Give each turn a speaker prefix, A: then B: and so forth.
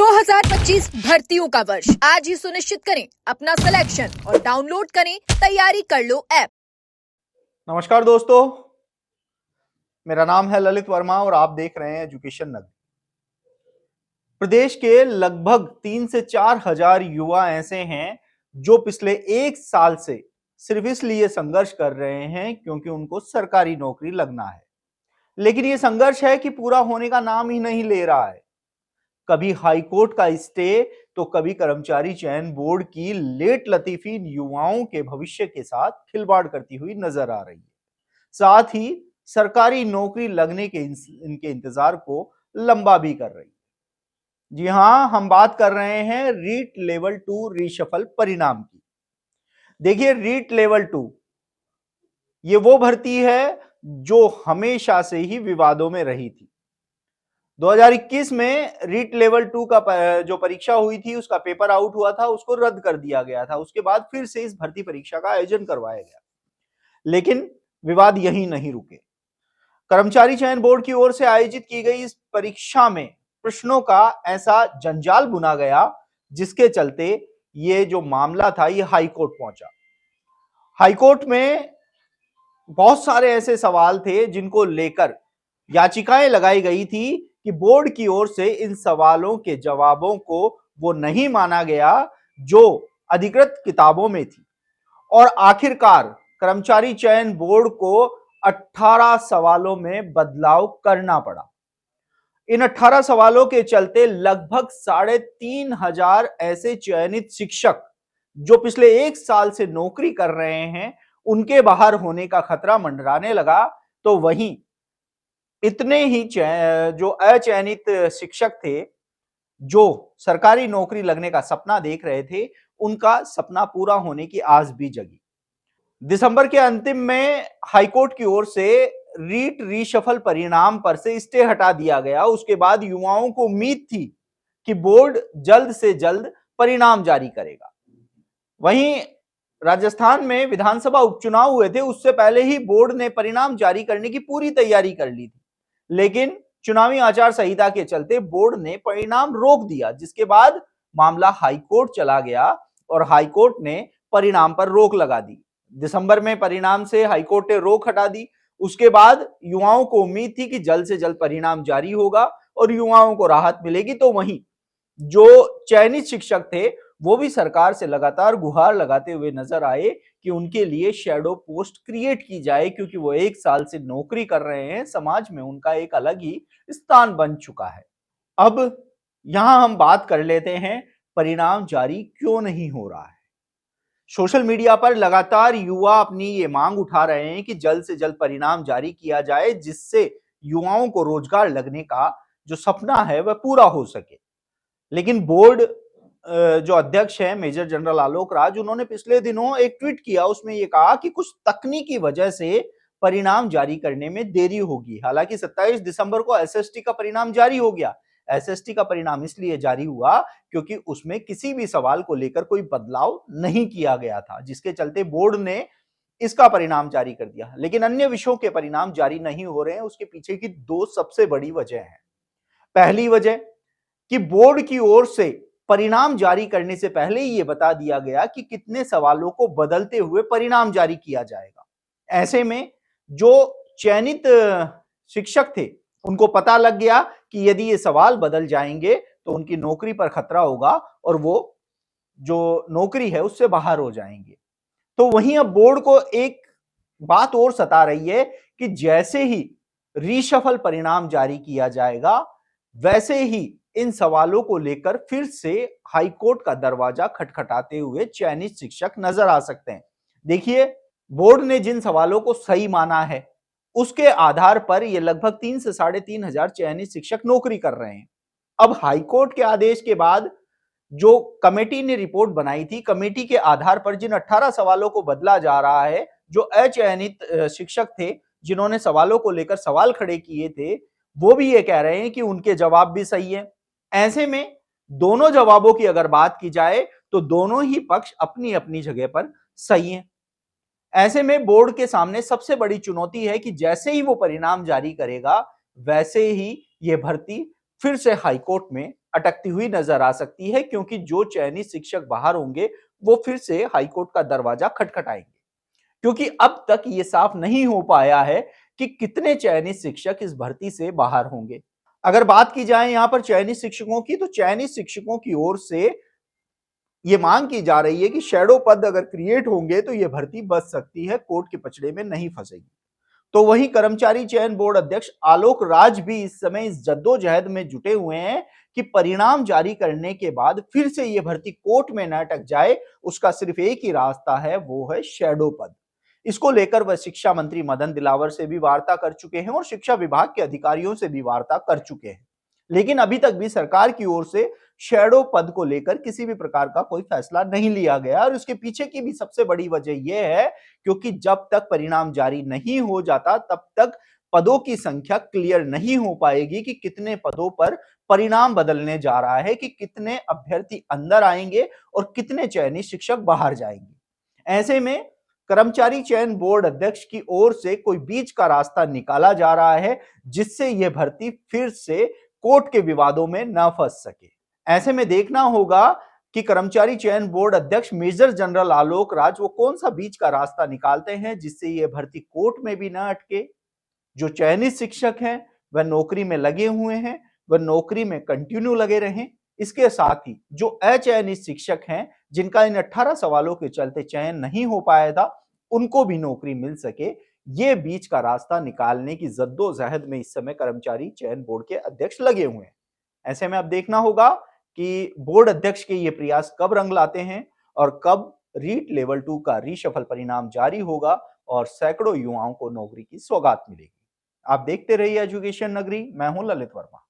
A: 2025 भर्तियों का वर्ष आज ही सुनिश्चित करें अपना सिलेक्शन और डाउनलोड करें तैयारी कर लो ऐप।
B: नमस्कार दोस्तों, मेरा नाम है ललित वर्मा और आप देख रहे हैं एजुकेशन नगरी। प्रदेश के लगभग 3 से 4 हजार युवा ऐसे हैं जो पिछले एक साल से सिर्फ इसलिए संघर्ष कर रहे हैं क्योंकि उनको सरकारी नौकरी लगना है। लेकिन ये संघर्ष है कि पूरा होने का नाम ही नहीं ले रहा है। कभी हाईकोर्ट का स्टे तो कभी कर्मचारी चयन बोर्ड की लेट लतीफी युवाओं के भविष्य के साथ खिलवाड़ करती हुई नजर आ रही है। साथ ही सरकारी नौकरी लगने के इनके इंतजार को लंबा भी कर रही है। जी हां, हम बात कर रहे हैं रीट लेवल 2 रीशफल परिणाम की। देखिए, रीट लेवल 2 ये वो भर्ती है जो हमेशा से ही विवादों में रही थी। 2021 में रीट लेवल 2 का जो परीक्षा हुई थी, उसका पेपर आउट हुआ था, उसको रद्द कर दिया गया था। उसके बाद फिर से इस भर्ती परीक्षा का आयोजन करवाया गया, लेकिन विवाद यहीं नहीं रुके। कर्मचारी चयन बोर्ड की ओर से आयोजित की गई इस परीक्षा में प्रश्नों का ऐसा जंजाल बुना गया जिसके चलते ये जो मामला था ये हाईकोर्ट पहुंचा। हाईकोर्ट में बहुत सारे ऐसे सवाल थे जिनको लेकर याचिकाएं लगाई गई थी कि बोर्ड की ओर से इन सवालों के जवाबों को वो नहीं माना गया जो अधिकृत किताबों में थी। और आखिरकार कर्मचारी चयन बोर्ड को 18 सवालों में बदलाव करना पड़ा। इन 18 सवालों के चलते लगभग 3,500 ऐसे चयनित शिक्षक जो पिछले एक साल से नौकरी कर रहे हैं, उनके बाहर होने का खतरा मंडराने लगा। तो वहीं इतने ही जो अचयनित शिक्षक थे, जो सरकारी नौकरी लगने का सपना देख रहे थे, उनका सपना पूरा होने की आस भी जगी। दिसंबर के अंतिम में हाईकोर्ट की ओर से रीट रीशफल परिणाम पर से स्टे हटा दिया गया। उसके बाद युवाओं को उम्मीद थी कि बोर्ड जल्द से जल्द परिणाम जारी करेगा। वहीं राजस्थान में विधानसभा उपचुनाव हुए थे, उससे पहले ही बोर्ड ने परिणाम जारी करने की पूरी तैयारी कर ली थी, लेकिन चुनावी आचार संहिता के चलते बोर्ड ने परिणाम रोक दिया, जिसके बाद मामला हाईकोर्ट चला गया और हाईकोर्ट ने परिणाम पर रोक लगा दी। दिसंबर में परिणाम से हाईकोर्ट ने रोक हटा दी। उसके बाद युवाओं को उम्मीद थी कि जल्द से जल्द परिणाम जारी होगा और युवाओं को राहत मिलेगी। तो वहीं जो चयनित शिक्षक थे वो भी सरकार से लगातार गुहार लगाते हुए नजर आए कि उनके लिए शैडो पोस्ट क्रिएट की जाए, क्योंकि वो एक साल से नौकरी कर रहे हैं, समाज में उनका एक अलग ही स्थान बन चुका है। अब यहां हम बात कर लेते हैं परिणाम जारी क्यों नहीं हो रहा है। सोशल मीडिया पर लगातार युवा अपनी ये मांग उठा रहे हैं कि जल्द से जल्द परिणाम जारी किया जाए, जिससे युवाओं को रोजगार लगने का जो सपना है वह पूरा हो सके। लेकिन बोर्ड जो अध्यक्ष है मेजर जनरल आलोक राज, उन्होंने पिछले दिनों एक ट्वीट किया, उसमें यह कहा कि कुछ तकनीकी वजह से परिणाम जारी करने में देरी होगी। हालांकि 27 दिसंबर को एसएसटी का परिणाम जारी हो गया। एसएसटी का परिणाम इसलिए जारी हुआ क्योंकि उसमें किसी भी सवाल को लेकर कोई बदलाव नहीं किया गया था, जिसके चलते बोर्ड ने इसका परिणाम जारी कर दिया। लेकिन अन्य विषयों के परिणाम जारी नहीं हो रहे हैं। उसके पीछे की दो सबसे बड़ी वजह है। पहली वजह कि बोर्ड की ओर से परिणाम जारी करने से पहले ही यह बता दिया गया कि कितने सवालों को बदलते हुए परिणाम जारी किया जाएगा। ऐसे में जो चयनित शिक्षक थे उनको पता लग गया कि यदि ये सवाल बदल जाएंगे तो उनकी नौकरी पर खतरा होगा और वो जो नौकरी है उससे बाहर हो जाएंगे। तो वहीं अब बोर्ड को एक बात और सता रही है कि जैसे ही रीशफल परिणाम जारी किया जाएगा, वैसे ही इन सवालों को लेकर फिर से हाईकोर्ट का दरवाजा खटखटाते हुए चयनित शिक्षक नजर आ सकते हैं। देखिए, बोर्ड ने जिन सवालों को सही माना है उसके आधार पर ये लगभग 3 से 3,500 चयनित शिक्षक नौकरी कर रहे हैं। अब हाईकोर्ट के आदेश के बाद जो कमेटी ने रिपोर्ट बनाई थी, कमेटी के आधार पर जिन 18 सवालों को बदला जा रहा है, जो अचयनित शिक्षक थे जिन्होंने सवालों को लेकर सवाल खड़े किए थे, वो भी ये कह रहे हैं कि उनके जवाब भी सही है। ऐसे में दोनों जवाबों की अगर बात की जाए तो दोनों ही पक्ष अपनी अपनी जगह पर सही हैं। ऐसे में बोर्ड के सामने सबसे बड़ी चुनौती है कि जैसे ही वो परिणाम जारी करेगा, वैसे ही ये भर्ती फिर से हाईकोर्ट में अटकती हुई नजर आ सकती है, क्योंकि जो चयनित शिक्षक बाहर होंगे वो फिर से हाईकोर्ट का दरवाजा खटखटाएंगे। क्योंकि अब तक ये साफ नहीं हो पाया है कि कितने चयनित शिक्षक इस भर्ती से बाहर होंगे। अगर बात की जाए यहां पर चयनित शिक्षकों की, तो चयनित शिक्षकों की ओर से ये मांग की जा रही है कि शैडो पद अगर क्रिएट होंगे तो ये भर्ती बच सकती है, कोर्ट के पचड़े में नहीं फंसेगी। तो वहीं कर्मचारी चयन बोर्ड अध्यक्ष आलोक राज भी इस समय इस जद्दोजहद में जुटे हुए हैं कि परिणाम जारी करने के बाद फिर से ये भर्ती कोर्ट में न अटक जाए। उसका सिर्फ एक ही रास्ता है, वो है शैडो पद। इसको लेकर वह शिक्षा मंत्री मदन दिलावर से भी वार्ता कर चुके हैं और शिक्षा विभाग के अधिकारियों से भी वार्ता कर चुके हैं। लेकिन अभी तक भी सरकार की ओर से शैडो पद को लेकर किसी भी प्रकार का कोई फैसला नहीं लिया गया, और उसके पीछे की भी सबसे बड़ी वजह यह है क्योंकि जब तक परिणाम जारी नहीं हो जाता तब तक पदों की संख्या क्लियर नहीं हो पाएगी कि कितने पदों पर परिणाम बदलने जा रहा है, कि कितने अभ्यर्थी अंदर आएंगे और कितने चयनित शिक्षक बाहर जाएंगे। ऐसे में कर्मचारी चयन बोर्ड अध्यक्ष की ओर से कोई बीच का रास्ता निकाला जा रहा है, जिससे यह भर्ती फिर से कोर्ट के विवादों में न फंस सके। ऐसे में देखना होगा कि कर्मचारी चयन बोर्ड अध्यक्ष मेजर जनरल आलोक राज वो कौन सा बीच का रास्ता निकालते हैं, जिससे यह भर्ती कोर्ट में भी न अटके। जो चयनित शिक्षक हैं वह नौकरी में लगे हुए हैं, वह नौकरी में कंटिन्यू लगे रहें। इसके साथ ही जो अचयनित शिक्षक हैं, जिनका इन 18 सवालों के चलते चयन नहीं हो पाया था, उनको भी नौकरी मिल सके। ये बीच का रास्ता निकालने की जद्दोजहद में इस समय कर्मचारी चयन बोर्ड के अध्यक्ष लगे हुए हैं। ऐसे में अब देखना होगा कि बोर्ड अध्यक्ष के ये प्रयास कब रंग लाते हैं और कब रीट लेवल 2 का रीशफल परिणाम जारी होगा और सैकड़ों युवाओं को नौकरी की सौगात मिलेगी। आप देखते रहिए एजुकेशन नगरी। मैं हूं ललित वर्मा।